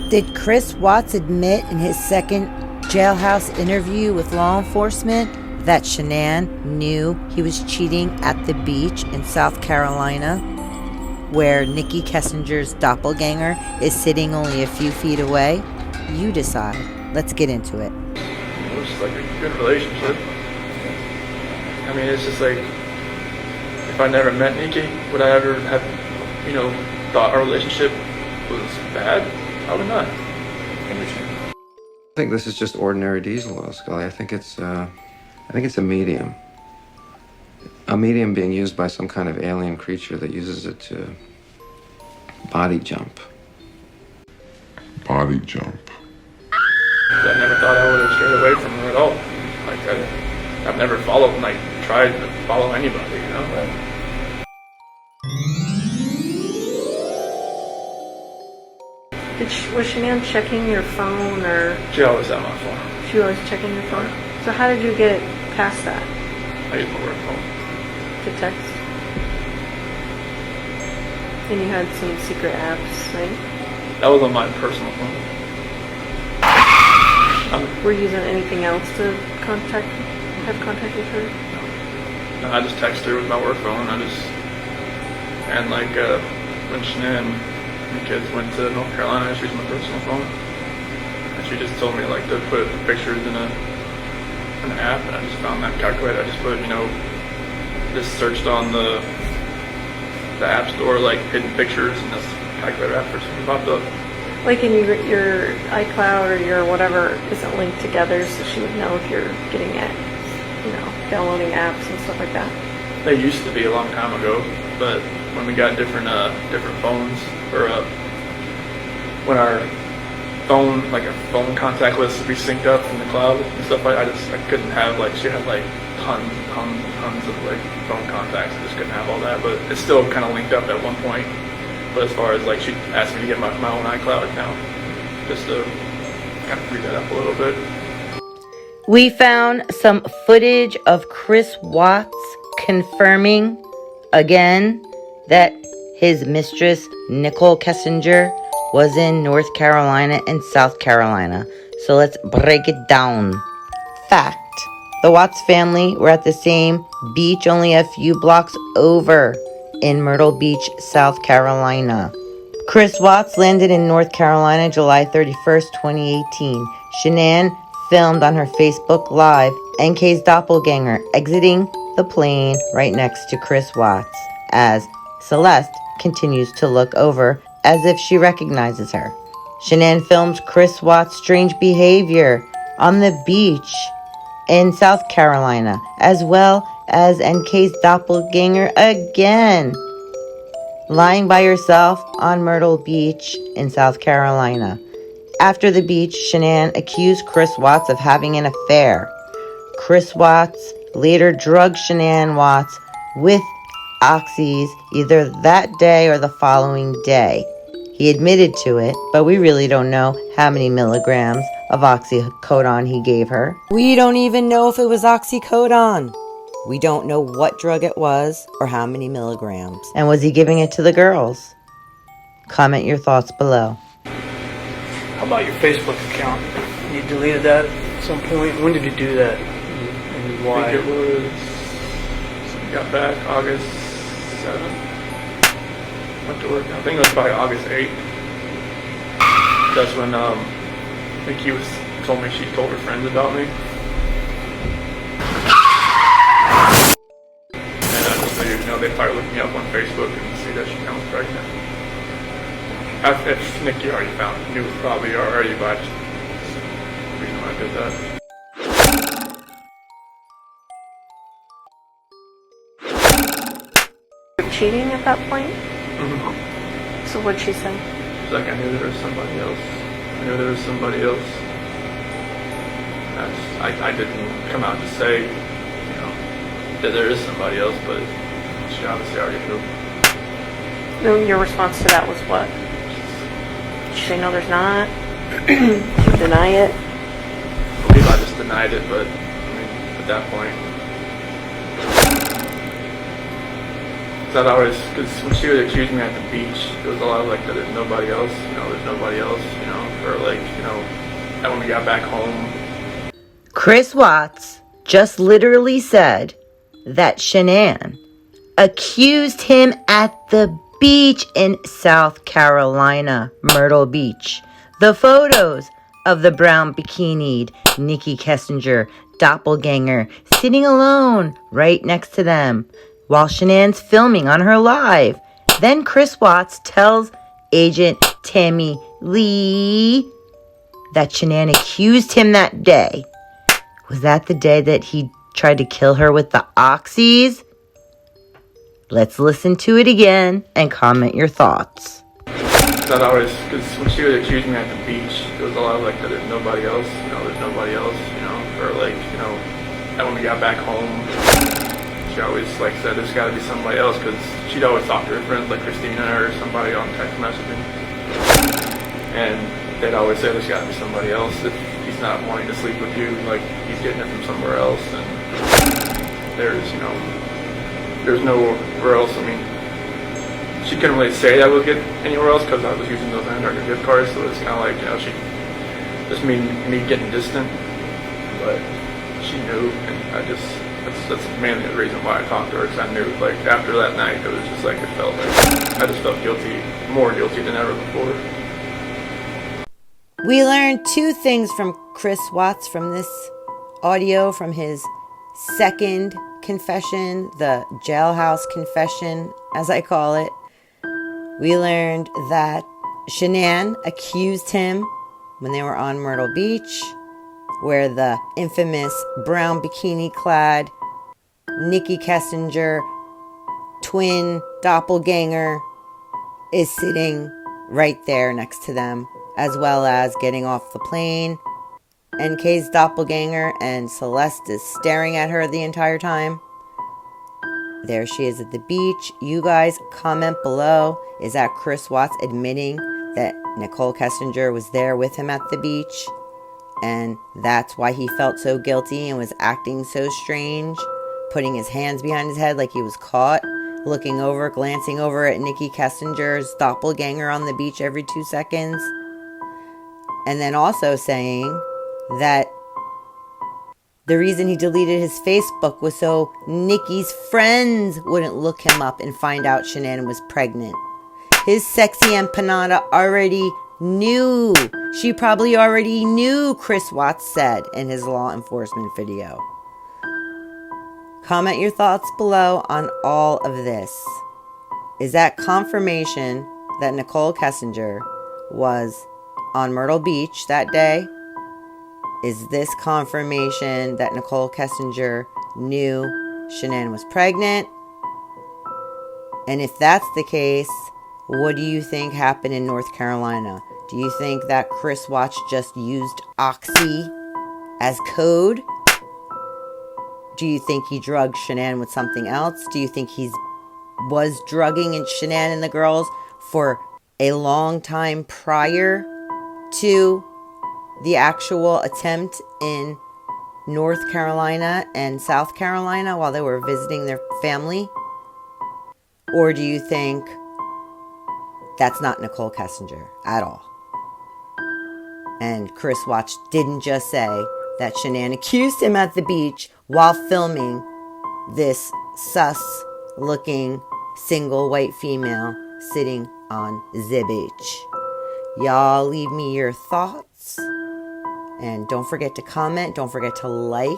Did Chris Watts admit in his second jailhouse interview with law enforcement that Shanann knew he was cheating at the beach in South Carolina, where Nichol Kessinger's doppelganger is sitting only a few feet away? You decide. Let's get into it. It was just like a good relationship. I mean, it's just like, if I never met Nikki, would I ever have, thought our relationship was bad? Probably not. I think this is just ordinary diesel oil, Scully. I think it's a medium. A medium being used by some kind of alien creature that uses it to body jump. Body jump. I never thought I would have strayed away from her at all. Like, I've never tried to follow anybody, Was Shanann checking your phone, or? She always had my phone. She was always checking your phone? So how did you get past that? I use my work phone. To text? And you had some secret apps, right? That was on my personal phone. Were you using anything else to have contact with her? No, I just text her with my work phone. And when Shanann and the kids went to North Carolina, I just used my personal phone. And she just told me to put pictures in an app, and I just found that calculator. I just put, just searched on the app store, hidden pictures, and this calculator app first popped up. Like in your iCloud or your whatever isn't linked together, so she would know if you're getting it, downloading apps and stuff like that. They used to be a long time ago, but when we got different phones, or when our phone, a phone contact list would be synced up from the cloud and stuff, I couldn't have, she had tons of phone contacts. I just couldn't have all that, but it's still kind of linked up at one point. But as far as she asked me to get my own iCloud account, just to kind of free that up a little bit. We found some footage of Chris Watts confirming again that his mistress, Nichol Kessinger, was in North Carolina and South Carolina. So let's break it down. Fact: the Watts family were at the same beach only a few blocks over in Myrtle Beach, South Carolina. Chris Watts landed in North Carolina July 31st, 2018. Shanann filmed on her Facebook Live NK's doppelganger exiting the plane right next to Chris Watts as Celeste continues to look over as if she recognizes her. Shanann films Chris Watts' strange behavior on the beach in South Carolina, as well as NK's doppelganger again, lying by herself on Myrtle Beach in South Carolina. After the beach, Shanann accused Chris Watts of having an affair. Chris Watts later drugged Shanann Watts with oxys either that day or the following day. He admitted to it, but we really don't know how many milligrams of oxycodone he gave her. We don't even know if it was oxycodone. We don't know what drug it was or how many milligrams. And was he giving it to the girls? Comment your thoughts below. How about your Facebook account? You deleted that at some point. When did you do that? And why? I think it was, got back August 7th. Went to work. I think it was probably August 8th. That's when Nikki told me she told her friends about me. And just so you know, they probably looked me up on Facebook and see that she was pregnant. If Nikki already knew it probably already, but that's the reason why I did that. Cheating at that point? Mm-hmm. So what'd she say? She's like, I knew there was somebody else. I didn't come out to say, that there is somebody else, but she obviously already knew. Then your response to that was what? Did she say no, there's not? Did you deny it? I believe I just denied it, but at that point, because when she would accuse me at the beach, it was a lot of that there's nobody else, there's nobody else, or like, and when we got back home. Chris Watts just literally said that Shanann accused him at the beach in South Carolina, Myrtle Beach. The photos of the brown bikinied Nichol Kessinger doppelganger sitting alone right next to them while Shanann's filming on her live. Then Chris Watts tells Agent Tammy Lee that Shanann accused him that day. Was that the day that he tried to kill her with the oxys? Let's listen to it again and comment your thoughts. That always, because when she would accuse me at the beach, it was a lot of like, there's nobody else, there's nobody else, or like, and when we got back home, she always like said there's got to be somebody else, because she'd always talk to her friends like Christina or somebody on text messaging, and they'd always say there's got to be somebody else if he's not wanting to sleep with you, like he's getting it from somewhere else, and there's nowhere else. I mean, she couldn't really say that I would get anywhere else because I was using those Antarctica gift cards, so it's kind of like, she just made me getting distant, but she knew, and that's mainly the reason why I talked to her, because I knew, like, after that night, it was just like, I just felt guilty, more guilty than ever before. We learned two things from Chris Watts from this audio, from his second confession, the jailhouse confession, as I call it. We learned that Shanann accused him when they were on Myrtle Beach, where the infamous brown bikini-clad Nichol Kessinger twin doppelganger is sitting right there next to them, as well as getting off the plane. NK's doppelganger and Celeste is staring at her the entire time. There she is at the beach. You guys comment below. Is that Chris Watts admitting that Nichol Kessinger was there with him at the beach? And that's why he felt so guilty and was acting so strange, putting his hands behind his head like he was caught, looking over, glancing over at Nichol Kessinger's doppelganger on the beach every 2 seconds. And then also saying that the reason he deleted his Facebook was so Nikki's friends wouldn't look him up and find out Shanann was pregnant. His sexy empanada already knew. She probably already knew, Chris Watts said in his law enforcement video. Comment your thoughts below on all of this. Is that confirmation that Nichol Kessinger was on Myrtle Beach that day? Is this confirmation that Nichol Kessinger knew Shanann was pregnant? And if that's the case, what do you think happened in North Carolina? Do you think that Chris Watts just used Oxy as code? Do you think he drugged Shanann with something else? Do you think he was drugging Shanann and the girls for a long time prior to the actual attempt in North Carolina and South Carolina while they were visiting their family? Or do you think that's not Nichol Kessinger at all? And Chris Watts didn't just say that Shanann accused him at the beach while filming this sus-looking single white female sitting on the beach. Y'all leave me your thoughts. And don't forget to comment. Don't forget to like.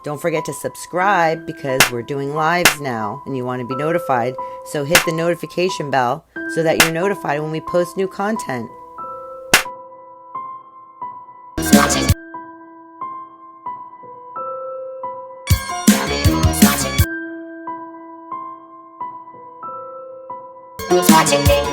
Don't forget to subscribe, because we're doing lives now and you want to be notified. So hit the notification bell so that you're notified when we post new content. Who's watching me?